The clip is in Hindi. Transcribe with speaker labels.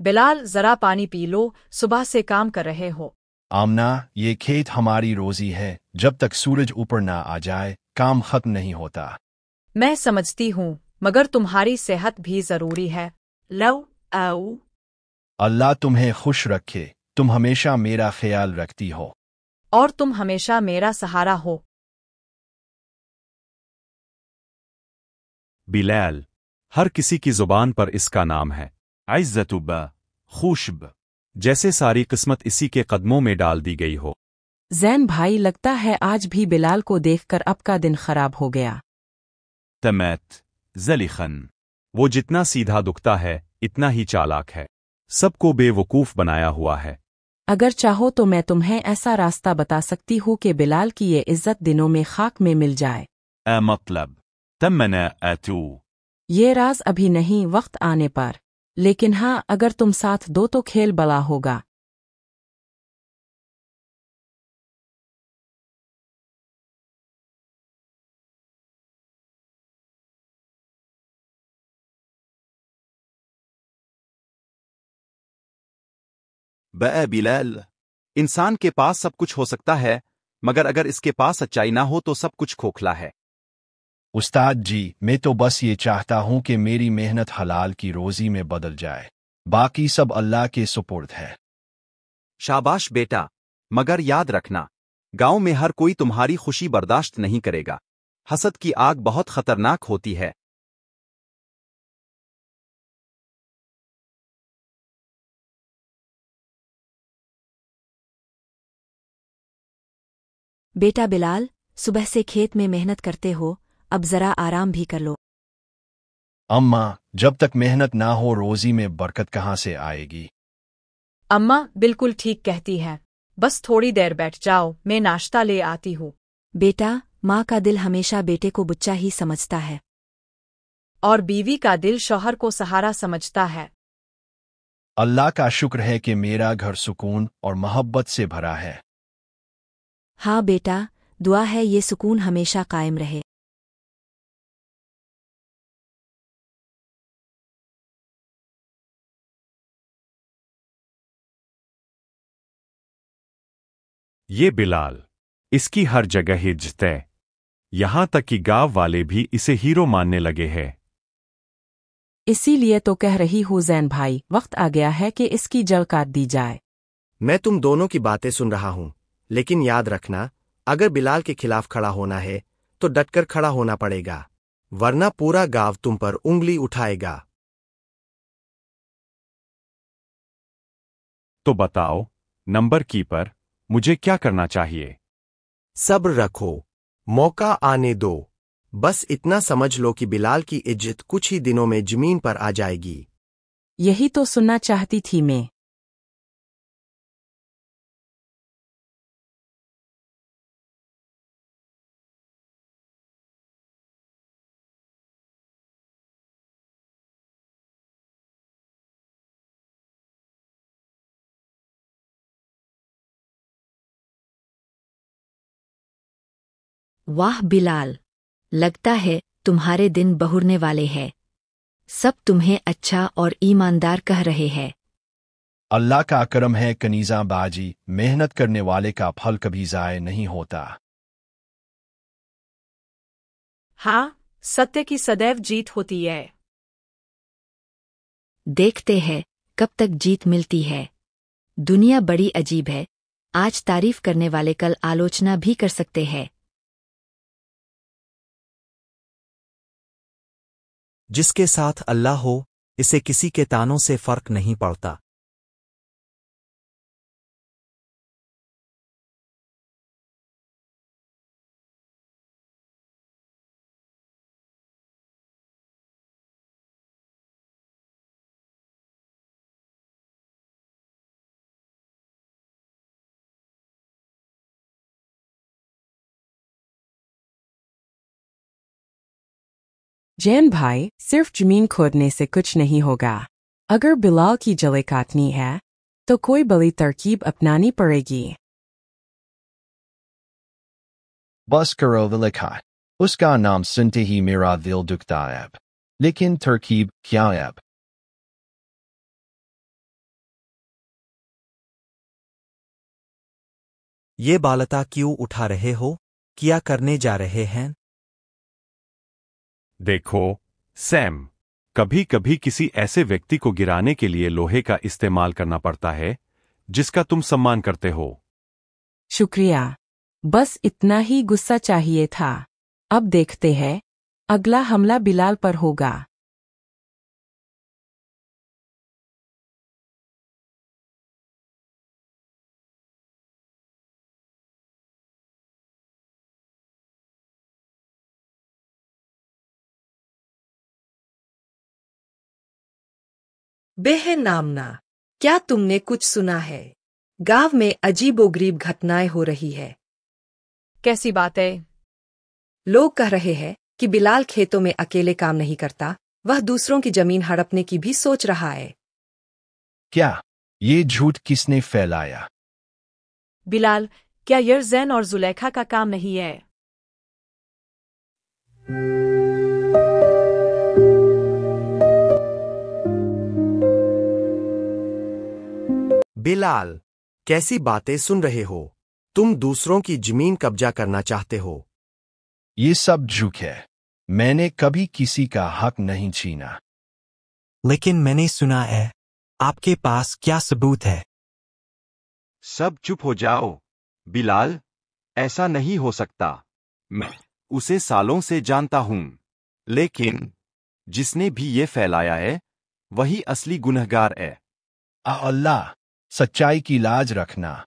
Speaker 1: बिलाल जरा पानी पी लो, सुबह से काम कर रहे हो।
Speaker 2: आमना, ये खेत हमारी रोजी है, जब तक सूरज ऊपर ना आ जाए काम खत्म नहीं होता।
Speaker 1: मैं समझती हूँ, मगर तुम्हारी सेहत भी जरूरी है। लो आओ।
Speaker 2: अल्लाह तुम्हें खुश रखे, तुम हमेशा मेरा ख्याल रखती हो।
Speaker 1: और तुम हमेशा मेरा सहारा हो।
Speaker 3: बिलाल, हर किसी की जुबान पर इसका नाम है। इज़्ज़तुब, खुशब, जैसे सारी किस्मत इसी के कदमों में डाल दी गई हो।
Speaker 4: जैन भाई, लगता है आज भी बिलाल को देखकर आपका दिन खराब हो गया।
Speaker 3: तमैत, ज़लीखन, वो जितना सीधा दुखता है इतना ही चालाक है, सबको बेवकूफ़ बनाया हुआ है।
Speaker 4: अगर चाहो तो मैं तुम्हें ऐसा रास्ता बता सकती हूँ कि बिलाल की ये इज्जत दिनों में खाक में मिल जाए।
Speaker 3: मतलब तमन्ना अतू।
Speaker 4: ये राज अभी नहीं, वक्त आने पर। लेकिन हाँ, अगर तुम साथ दो तो खेल बड़ा होगा।
Speaker 3: बिलाल, इंसान के पास सब कुछ हो सकता है, मगर अगर इसके पास सच्चाई ना हो तो सब कुछ खोखला है।
Speaker 2: उस्ताद जी, मैं तो बस ये चाहता हूँ कि मेरी मेहनत हलाल की रोजी में बदल जाए, बाकी सब अल्लाह के सुपुर्द है।
Speaker 3: शाबाश बेटा, मगर याद रखना, गांव में हर कोई तुम्हारी खुशी बर्दाश्त नहीं करेगा। हसद की आग बहुत खतरनाक होती है।
Speaker 5: बेटा बिलाल, सुबह से खेत में मेहनत करते हो, अब जरा आराम भी कर लो।
Speaker 2: अम्मा, जब तक मेहनत ना हो रोजी में बरकत कहाँ से आएगी?
Speaker 1: अम्मा बिल्कुल ठीक कहती है, बस थोड़ी देर बैठ जाओ, मैं नाश्ता ले आती हूँ।
Speaker 5: बेटा, माँ का दिल हमेशा बेटे को बुच्चा ही समझता है।
Speaker 1: और बीवी का दिल शौहर को सहारा समझता है।
Speaker 2: अल्लाह का शुक्र है कि मेरा घर सुकून और मोहब्बत से भरा है।
Speaker 5: हाँ बेटा, दुआ है ये सुकून हमेशा कायम रहे।
Speaker 3: ये बिलाल, इसकी हर जगह इज्जत है, यहां तक कि गांव वाले भी इसे हीरो मानने लगे हैं।
Speaker 4: इसीलिए तो कह रही हूँ जैन भाई, वक्त आ गया है कि इसकी जड़ काट दी जाए।
Speaker 6: मैं तुम दोनों की बातें सुन रहा हूं, लेकिन याद रखना, अगर बिलाल के खिलाफ खड़ा होना है तो डटकर खड़ा होना पड़ेगा, वरना पूरा गांव तुम पर उंगली उठाएगा।
Speaker 3: तो बताओ नंबर कीपर, मुझे क्या करना चाहिए?
Speaker 6: सब्र रखो, मौका आने दो। बस इतना समझ लो कि बिलाल की इज्जत कुछ ही दिनों में जमीन पर आ जाएगी।
Speaker 4: यही तो सुनना चाहती थी मैं।
Speaker 5: वाह बिलाल, लगता है तुम्हारे दिन बहुरने वाले हैं। सब तुम्हें अच्छा और ईमानदार कह रहे हैं।
Speaker 2: अल्लाह का करम है कनीज़ा बाजी, मेहनत करने वाले का फल कभी ज़ाय नहीं होता।
Speaker 1: हाँ, सत्य की सदैव जीत होती है।
Speaker 5: देखते हैं कब तक जीत मिलती है। दुनिया बड़ी अजीब है, आज तारीफ करने वाले कल आलोचना भी कर सकते हैं।
Speaker 6: जिसके साथ अल्लाह हो, इसे किसी के तानों से फर्क नहीं पड़ता।
Speaker 4: जैन भाई, सिर्फ जमीन खोदने से कुछ नहीं होगा। अगर बिलाल की जड़ें काटनी है तो कोई बड़ी तरकीब अपनानी पड़ेगी।
Speaker 2: बस करो लिखा, उसका नाम सुनते ही मेरा दिल दुखता है। लेकिन तरकीब क्या है?
Speaker 7: ये बालता क्यों उठा रहे हो? क्या करने जा रहे हैं?
Speaker 8: देखो सैम, कभी कभी किसी ऐसे व्यक्ति को गिराने के लिए लोहे का इस्तेमाल करना पड़ता है जिसका तुम सम्मान करते हो।
Speaker 4: शुक्रिया। बस इतना ही गुस्सा चाहिए था। अब देखते हैं अगला हमला बिलाल पर होगा।
Speaker 9: बेहन नामना, क्या तुमने कुछ सुना है? गांव में अजीबोगरीब घटनाएं हो रही है।
Speaker 1: कैसी बात है?
Speaker 9: लोग कह रहे हैं कि बिलाल खेतों में अकेले काम नहीं करता, वह दूसरों की जमीन हड़पने की भी सोच रहा है।
Speaker 2: क्या ये झूठ किसने फैलाया?
Speaker 1: बिलाल, क्या यह जैन और जुलेखा का काम नहीं है?
Speaker 6: बिलाल, कैसी बातें सुन रहे हो? तुम दूसरों की जमीन कब्जा करना चाहते हो।
Speaker 2: ये सब झूठ है। मैंने कभी किसी का हक नहीं छीना।
Speaker 7: लेकिन मैंने सुना है। आपके पास क्या सबूत है?
Speaker 3: सब चुप हो जाओ। बिलाल, ऐसा नहीं हो सकता। मैं उसे सालों से जानता हूं। लेकिन जिसने भी ये फैलाया है वही असली गुनहगार है।
Speaker 2: अल्लाह, सच्चाई की लाज रखना।